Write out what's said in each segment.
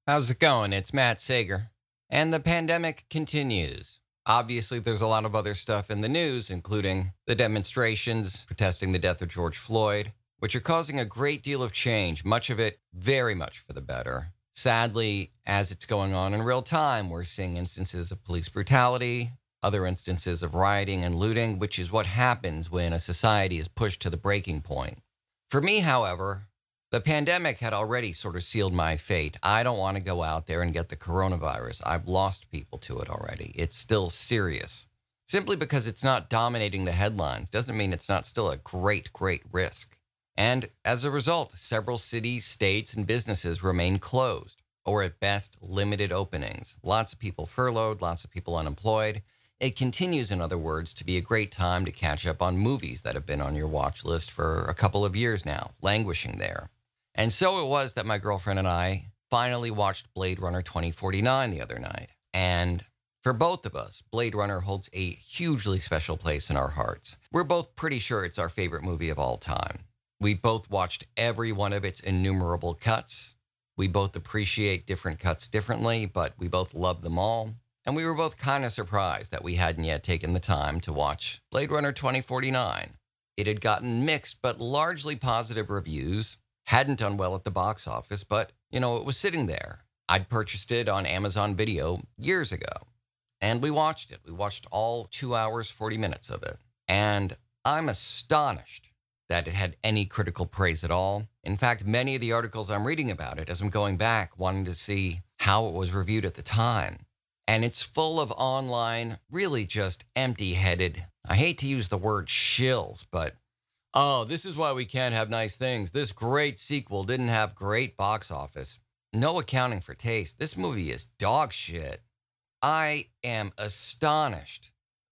How's it going? It's Matt Sager. And the pandemic continues. Obviously, there's a lot of other stuff in the news, including the demonstrations protesting the death of George Floyd, which are causing a great deal of change, much of it very much for the better. Sadly, as it's going on in real time, we're seeing instances of police brutality, other instances of rioting and looting, which is what happens when a society is pushed to the breaking point. For me, however, the pandemic had already sort of sealed my fate. I don't want to go out there and get the coronavirus. I've lost people to it already. It's still serious. Simply because it's not dominating the headlines doesn't mean it's not still a great, great risk. And as a result, several cities, states, and businesses remain closed, or at best, limited openings. Lots of people furloughed, lots of people unemployed. It continues, in other words, to be a great time to catch up on movies that have been on your watch list for a couple of years now, languishing there. And so it was that my girlfriend and I finally watched Blade Runner 2049 the other night. And for both of us, Blade Runner holds a hugely special place in our hearts. We're both pretty sure it's our favorite movie of all time. We both watched every one of its innumerable cuts. We both appreciate different cuts differently, but we both love them all. And we were both kind of surprised that we hadn't yet taken the time to watch Blade Runner 2049. It had gotten mixed but largely positive reviews. Hadn't done well at the box office, but, it was sitting there. I'd purchased it on Amazon Video years ago, and we watched it. We watched all 2 hours, 40 minutes of it, and I'm astonished that it had any critical praise at all. In fact, many of the articles I'm reading about it, as I'm going back, wanting to see how it was reviewed at the time, and it's full of online, really just empty-headed, I hate to use the word shills, but oh, this is why we can't have nice things. This great sequel didn't have great box office. No accounting for taste. This movie is dog shit. I am astonished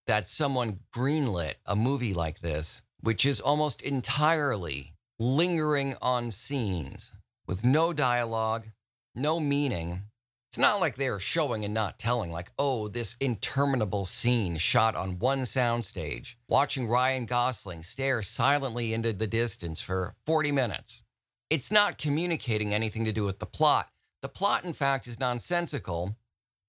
that someone greenlit a movie like this, which is almost entirely lingering on scenes with no dialogue, no meaning. It's not like they're showing and not telling, like, oh, this interminable scene shot on one soundstage, watching Ryan Gosling stare silently into the distance for 40 minutes. It's not communicating anything to do with the plot. The plot, in fact, is nonsensical,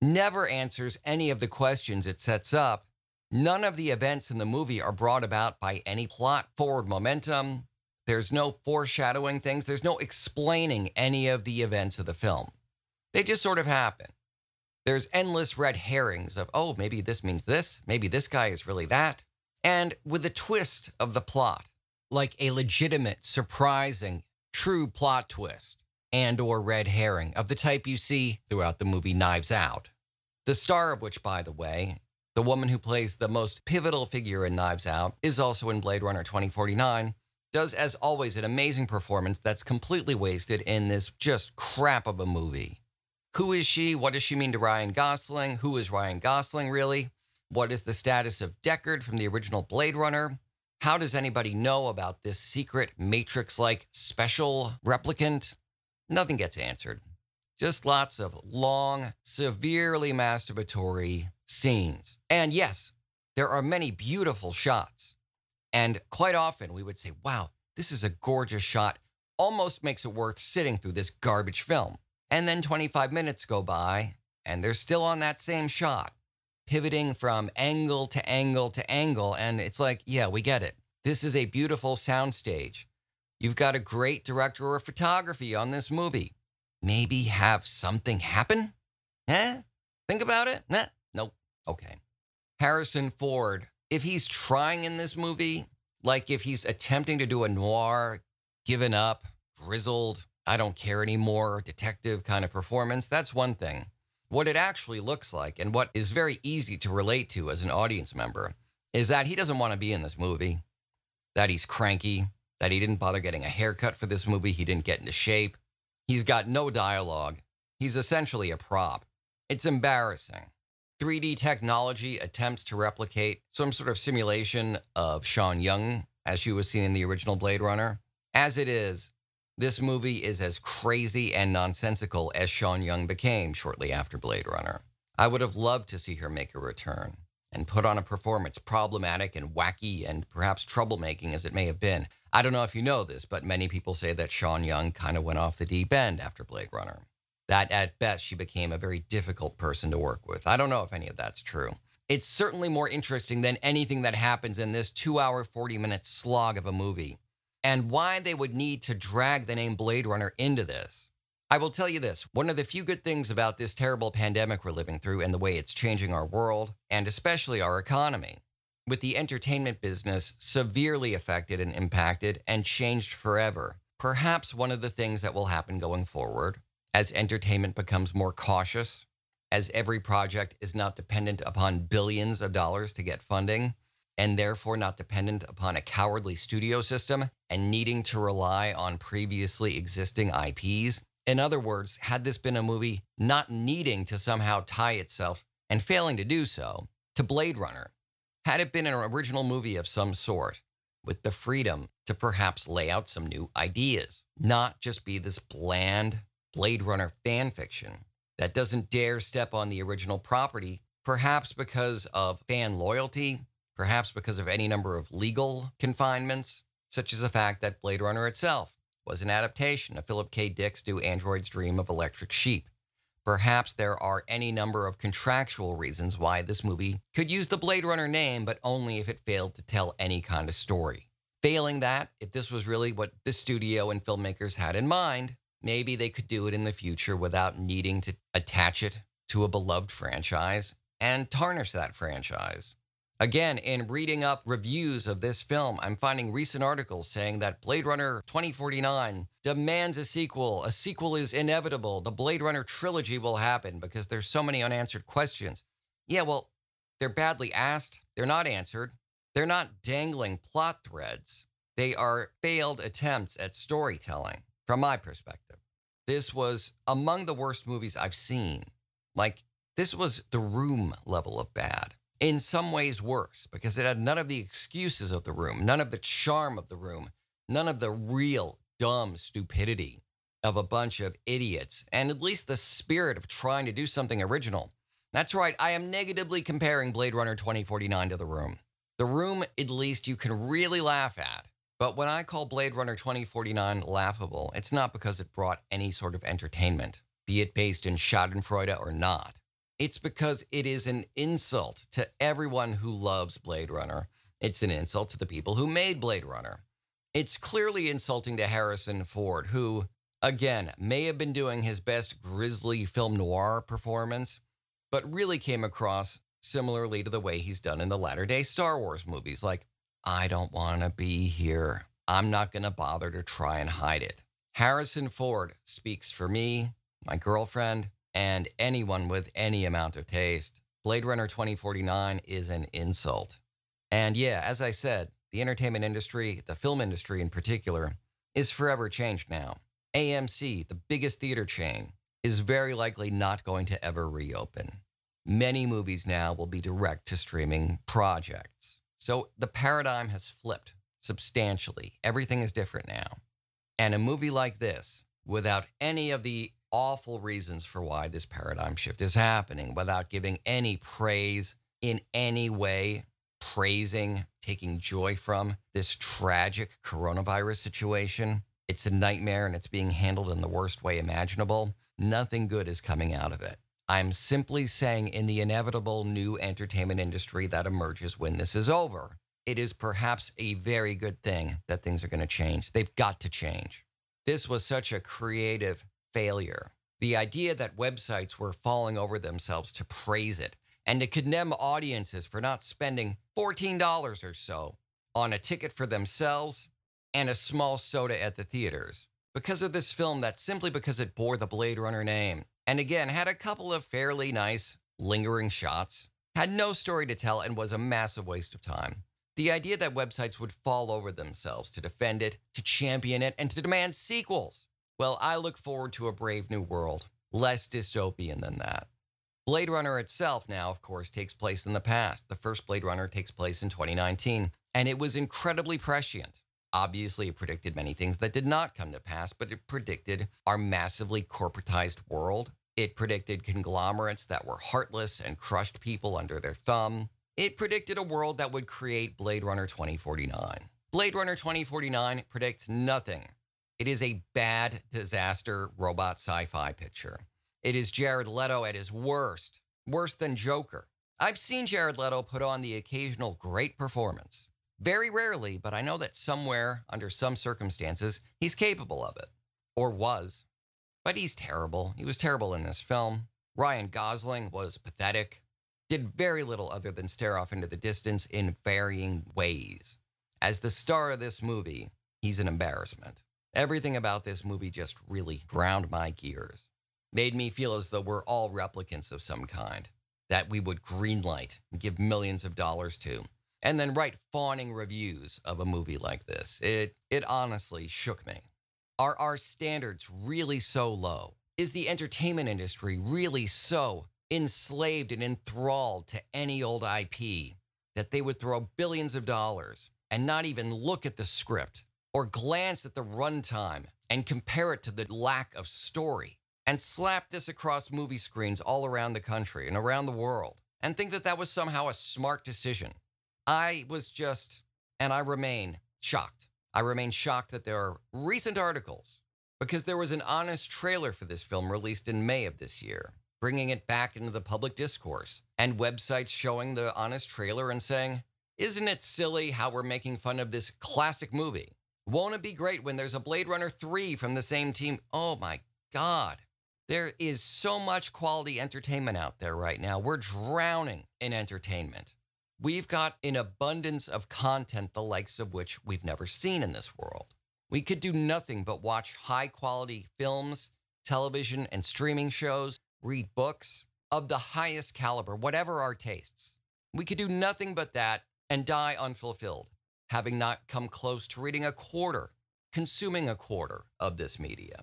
never answers any of the questions it sets up. None of the events in the movie are brought about by any plot forward momentum. There's no foreshadowing things. There's no explaining any of the events of the film. They just sort of happen. There's endless red herrings of, oh, maybe this means this. Maybe this guy is really that. And with a twist of the plot, like a legitimate, surprising, true plot twist and or red herring of the type you see throughout the movie Knives Out. The star of which, by the way, the woman who plays the most pivotal figure in Knives Out, is also in Blade Runner 2049, does, as always, an amazing performance that's completely wasted in this just crap of a movie. Who is she? What does she mean to Ryan Gosling? Who is Ryan Gosling, really? What is the status of Deckard from the original Blade Runner? How does anybody know about this secret Matrix-like special replicant? Nothing gets answered. Just lots of long, severely masturbatory scenes. And yes, there are many beautiful shots. And quite often we would say, wow, this is a gorgeous shot. Almost makes it worth sitting through this garbage film. And then 25 minutes go by, and they're still on that same shot, pivoting from angle to angle to angle. And it's like, yeah, we get it. This is a beautiful soundstage. You've got a great director of photography on this movie. Maybe have something happen? Think about it? Nah, nope. Okay. Harrison Ford, if he's trying in this movie, like if he's attempting to do a noir, given up, grizzled, I don't care anymore, detective kind of performance, that's one thing. What it actually looks like, and what is very easy to relate to as an audience member, is that he doesn't want to be in this movie, that he's cranky, that he didn't bother getting a haircut for this movie, he didn't get into shape. He's got no dialogue. He's essentially a prop. It's embarrassing. 3D technology attempts to replicate some sort of simulation of Sean Young, as she was seen in the original Blade Runner. As it is, this movie is as crazy and nonsensical as Sean Young became shortly after Blade Runner. I would have loved to see her make a return and put on a performance problematic and wacky and perhaps troublemaking as it may have been. I don't know if you know this, but many people say that Sean Young kind of went off the deep end after Blade Runner. that at best she became a very difficult person to work with. I don't know if any of that's true. It's certainly more interesting than anything that happens in this 2 hour, 40-minute slog of a movie, and why they would need to drag the name Blade Runner into this. I will tell you this, one of the few good things about this terrible pandemic we're living through and the way it's changing our world, and especially our economy, with the entertainment business severely affected and impacted and changed forever. Perhaps one of the things that will happen going forward, as entertainment becomes more cautious, as every project is not dependent upon billions of dollars to get funding, and therefore not dependent upon a cowardly studio system and needing to rely on previously existing IPs. In other words, had this been a movie not needing to somehow tie itself, and failing to do so, to Blade Runner, had it been an original movie of some sort, with the freedom to perhaps lay out some new ideas, not just be this bland Blade Runner fan fiction that doesn't dare step on the original property, perhaps because of fan loyalty, perhaps because of any number of legal confinements, such as the fact that Blade Runner itself was an adaptation of Philip K. Dick's Do Androids Dream of Electric Sheep. Perhaps there are any number of contractual reasons why this movie could use the Blade Runner name, but only if it failed to tell any kind of story. Failing that, if this was really what the studio and filmmakers had in mind, maybe they could do it in the future without needing to attach it to a beloved franchise and tarnish that franchise. Again, in reading up reviews of this film, I'm finding recent articles saying that Blade Runner 2049 demands a sequel. A sequel is inevitable. The Blade Runner trilogy will happen because there's so many unanswered questions. Yeah, well, they're badly asked. They're not answered. They're not dangling plot threads. They are failed attempts at storytelling, from my perspective. This was among the worst movies I've seen. Like, this was The Room level of bad. In some ways worse, because it had none of the excuses of The Room, none of the charm of The Room, none of the real dumb stupidity of a bunch of idiots, and at least the spirit of trying to do something original. That's right, I am negatively comparing Blade Runner 2049 to The Room. The Room, at least, you can really laugh at. But when I call Blade Runner 2049 laughable, it's not because it brought any sort of entertainment, be it based in Schadenfreude or not. It's because it is an insult to everyone who loves Blade Runner. It's an insult to the people who made Blade Runner. It's clearly insulting to Harrison Ford, who, again, may have been doing his best grisly film noir performance, but really came across similarly to the way he's done in the latter-day Star Wars movies, like, I don't want to be here. I'm not going to bother to try and hide it. Harrison Ford speaks for me, my girlfriend, and anyone with any amount of taste. Blade Runner 2049 is an insult. And yeah, as I said, the entertainment industry, the film industry in particular, is forever changed now. AMC, the biggest theater chain, is very likely not going to ever reopen. Many movies now will be direct-to-streaming projects. So the paradigm has flipped substantially. Everything is different now. And a movie like this, without any of the awful reasons for why this paradigm shift is happening, without giving any praise in any way, praising, taking joy from this tragic coronavirus situation. It's a nightmare and it's being handled in the worst way imaginable. Nothing good is coming out of it. I'm simply saying in the inevitable new entertainment industry that emerges when this is over, it is perhaps a very good thing that things are going to change. They've got to change. This was such a creative failure. The idea that websites were falling over themselves to praise it and to condemn audiences for not spending $14 or so on a ticket for themselves and a small soda at the theaters because of this film that simply because it bore the Blade Runner name, and again, had a couple of fairly nice lingering shots, had no story to tell, and was a massive waste of time. The idea that websites would fall over themselves to defend it, to champion it, and to demand sequels. Well, I look forward to a brave new world, less dystopian than that. Blade Runner itself now, of course, takes place in the past. The first Blade Runner takes place in 2019, and it was incredibly prescient. Obviously, it predicted many things that did not come to pass, but it predicted our massively corporatized world. It predicted conglomerates that were heartless and crushed people under their thumb. It predicted a world that would create Blade Runner 2049. Blade Runner 2049 predicts nothing. It is a bad disaster robot sci-fi picture. It is Jared Leto at his worst, worse than Joker. I've seen Jared Leto put on the occasional great performance. Very rarely, but I know that somewhere, under some circumstances, he's capable of it. Or was. But he's terrible. He was terrible in this film. Ryan Gosling was pathetic. Did very little other than stare off into the distance in varying ways. As the star of this movie, he's an embarrassment. Everything about this movie just really ground my gears. Made me feel as though we're all replicants of some kind that we would greenlight and give millions of dollars to, and then write fawning reviews of a movie like this. It honestly shook me. Are our standards really so low? Is the entertainment industry really so enslaved and enthralled to any old IP that they would throw billions of dollars and not even look at the script or glance at the runtime and compare it to the lack of story and slap this across movie screens all around the country and around the world and think that that was somehow a smart decision? I was just, and I remain shocked. I remain shocked that there are recent articles, because there was an honest trailer for this film released in May of this year, bringing it back into the public discourse, and websites showing the honest trailer and saying, isn't it silly how we're making fun of this classic movie? Won't it be great when there's a Blade Runner 3 from the same team? Oh my God. There is so much quality entertainment out there right now. We're drowning in entertainment. We've got an abundance of content, the likes of which we've never seen in this world. We could do nothing but watch high-quality films, television, and streaming shows, read books of the highest caliber, whatever our tastes. We could do nothing but that and die unfulfilled, having not come close to reading a quarter, consuming a quarter of this media.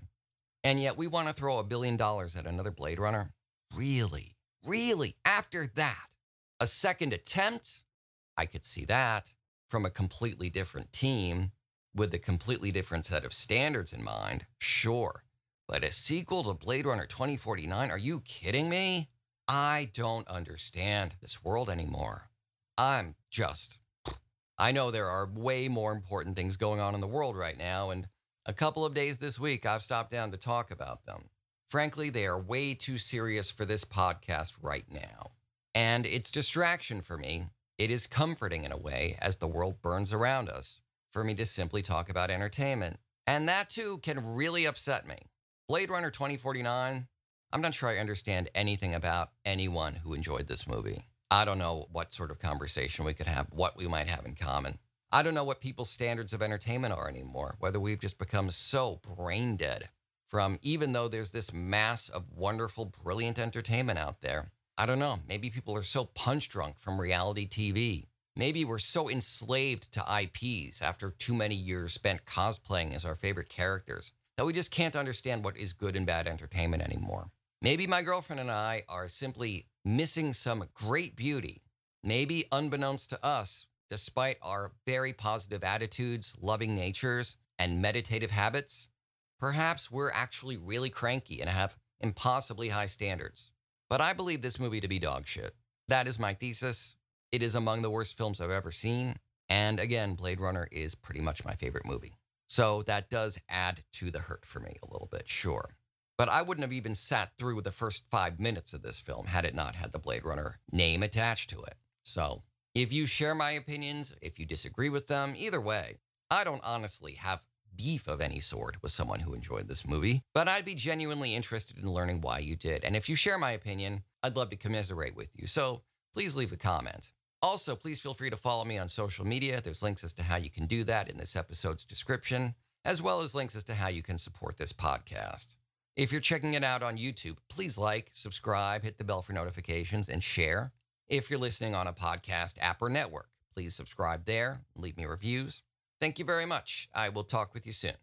And yet we want to throw $1 billion at another Blade Runner? Really? Really? After that? A second attempt? I could see that from a completely different team with a completely different set of standards in mind. Sure. But a sequel to Blade Runner 2049? Are you kidding me? I don't understand this world anymore. I know there are way more important things going on in the world right now, and a couple of days this week, I've stopped down to talk about them. Frankly, they are way too serious for this podcast right now. And it's distraction for me. It is comforting in a way as the world burns around us for me to simply talk about entertainment. And that too can really upset me. Blade Runner 2049, I'm not sure I understand anything about anyone who enjoyed this movie. I don't know what sort of conversation we could have, what we might have in common. I don't know what people's standards of entertainment are anymore, whether we've just become so brain dead from, even though there's this mass of wonderful, brilliant entertainment out there. I don't know. Maybe people are so punch drunk from reality TV. Maybe we're so enslaved to IPs after too many years spent cosplaying as our favorite characters that we just can't understand what is good and bad entertainment anymore. Maybe my girlfriend and I are simply missing some great beauty. Maybe unbeknownst to us, despite our very positive attitudes, loving natures, and meditative habits, perhaps we're actually really cranky and have impossibly high standards. But I believe this movie to be dog shit. That is my thesis. It is among the worst films I've ever seen. And again, Blade Runner is pretty much my favorite movie. So that does add to the hurt for me a little bit, sure. But I wouldn't have even sat through the first 5 minutes of this film had it not had the Blade Runner name attached to it. So if you share my opinions, if you disagree with them, either way, I don't honestly have beef of any sort with someone who enjoyed this movie, but I'd be genuinely interested in learning why you did. And if you share my opinion, I'd love to commiserate with you. So please leave a comment. Also, please feel free to follow me on social media. There's links as to how you can do that in this episode's description, as well as links as to how you can support this podcast. If you're checking it out on YouTube, please like, subscribe, hit the bell for notifications, and share. If you're listening on a podcast app or network, please subscribe there, leave me reviews. Thank you very much. I will talk with you soon.